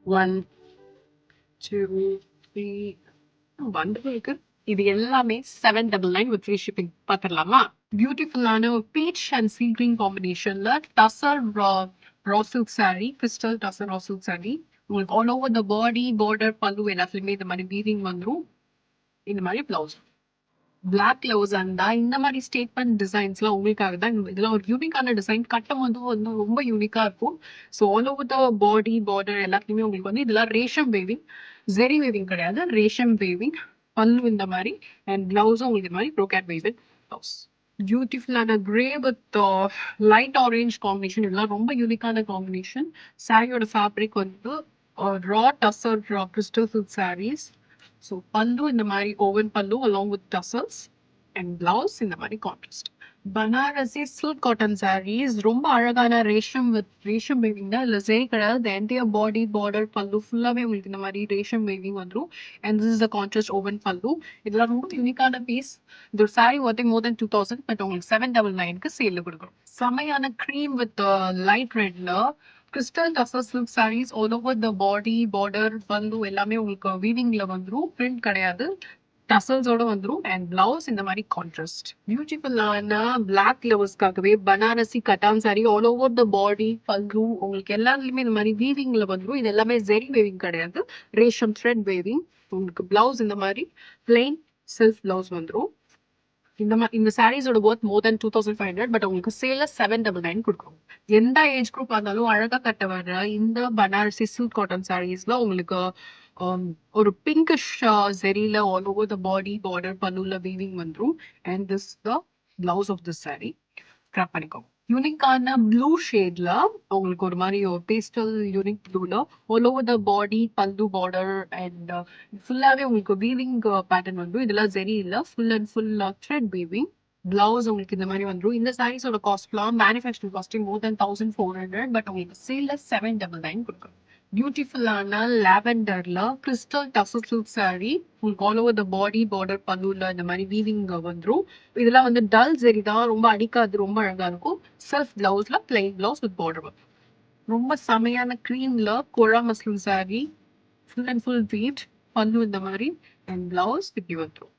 One two three wonderful இருக்கு. இது எல்லாமே 799 வித் ஃப்ரீ ஷிப்பிங். பார்த்துடலாமா? பியூட்டிஃபுல்லான பீச் அண்ட் சீ கிரீன் காம்பினேஷன்ல tussar raw silk sari, crystal tussar raw silk sari. உங்களுக்கு all over the body border pallu எல்லாத்துலயுமே இந்த மாதிரி வீவிங் வந்துடும். இந்த மாதிரி பிளவுஸ் பிளாக் கிளவுஸ் அண்டா இந்த மாதிரி ஸ்டேட்மெண்ட் டிசைன்ஸ்லாம் உங்களுக்காக தான். இதெல்லாம் ஒரு யூனிக்கான டிசைன். கட்டம் வந்து ரொம்ப யூனிக்கா இருக்கும். So all over the body border எல்லாத்துலயுமே உங்களுக்கு வந்து இதெல்லாம் ரேஷம் வேவிங், ஜெரி வேவிங் கிடையாது, ரேஷம் வேவிங். பல்லு இந்த மாதிரி அண்ட் பிளவுஸும் உங்களுக்கு இந்த மாதிரி ப்ரோகேட் வேவிங் பிளவுஸ். பியூட்டிஃபுல்லான grey with light orange combination. இதெல்லாம் ரொம்ப யூனிக்கான காம்பினேஷன். சாரியோட ஃபேப்ரிக் வந்து raw tussar crystal silk saris. So pallu இந்த மாதிரி woven pallu along with tassels and blouse இந்த மாதிரி contrast. Banarasi silk cotton saris ரொம்ப அழகான ரேஷம் வித் ரேஷம் வேவிங் தான். இல்லை சரி கிடையாது. என்டையர் பாடி பார்டர் பல்லு ஃபுல்லாகவே உங்களுக்கு இந்த மாதிரி ரேஷம் வேவிங் வந்துடும். And this is the contrast woven pallu. இதெல்லாம் ரொம்ப யூனிக்கான பீஸ். இந்த ஒரு சாரி ஒர்த்திங் மோர் தென் 2000, பட் உங்களுக்கு 799க்கு சேலில் கொடுக்குறோம். செமையான க்ரீம் வித் லைட் ரெட்ல crystal tussar silk saris all over the body border pallu எல்லாமே உங்களுக்கு வீவிங்ல வந்துடும். பிரிண்ட் கிடையாது, டசல்ஸோட வந்துடும். அண்ட் பிளவுஸ் இந்த மாதிரி கான்ட்ராஸ்ட். பியூட்டிஃபுல்லான பிளாக் கிளவுஸ்க்காகவே Banarasi cotton sari all over the body pallu உங்களுக்கு எல்லாத்துலயுமே இந்த மாதிரி வீவிங்ல வந்துடும். இது எல்லாமே ஜெரி வேவிங் கிடையாது, ரேஷம் த்ரெட் வேவிங். உங்களுக்கு பிளவுஸ் இந்த மாதிரி பிளெயின் செல்ஃப் பிளவுஸ் வந்துடும். இந்த சாரீஸோட ஒர்த் மோர் தென் 2500, பட் உங்களுக்கு சேல 799 கொடுக்கும். எந்த ஏஜ் குரூப் இருந்தாலும் அழகா கட்ட வர இந்த பனாரசி சில்க் காட்டன் சாரீஸ்ல உங்களுக்கு ஒரு பிங்கிஷ் ஜெரியில all over the body border பல்லுல வீவிங் வந்துடும். And this the blouse of this sari. Scrap பண்ணிக்கோங்க. யூனிக்கான ப்ளூ ஷேட்ல உங்களுக்கு ஒரு மாதிரி பேஸ்டல் யூனிக் ப்ளூல all over the body pallu border and ஃபுல்லாவே உங்களுக்கு வீவிங் பேட்டர்ன் வந்துடும். இதெல்லாம் ஜெரி இல்ல, full and full thread weaving. Blouse உங்களுக்கு இந்த மாதிரி வந்துடும். இந்த சாரீஸோட காஸ்ட்லாம் manufacturing costing more than 1400, but உங்களுக்கு சேல்ல 799 கொடுக்குறோம். பியூட்டிஃபுல்லான லாவெண்டர்ல கிறிஸ்டல் டசர் சில்க் சாரி உங்களுக்கு all over the body border பல்லுல இந்த மாதிரி வீவிங் வந்துடும். இதெல்லாம் வந்து டல் ஜெரி தான், ரொம்ப அடிக்காது, ரொம்ப அழகா இருக்கும். செல்ஃப் பிளவுஸ்ல பிளைன் பிளவுஸ் வித் பார்டர். ரொம்ப செமையான கிரீம்ல கோழா muslin sari, full and full weave pallu இந்த மாதிரி அண்ட் பிளவுஸ் இப்படி வந்துடும்.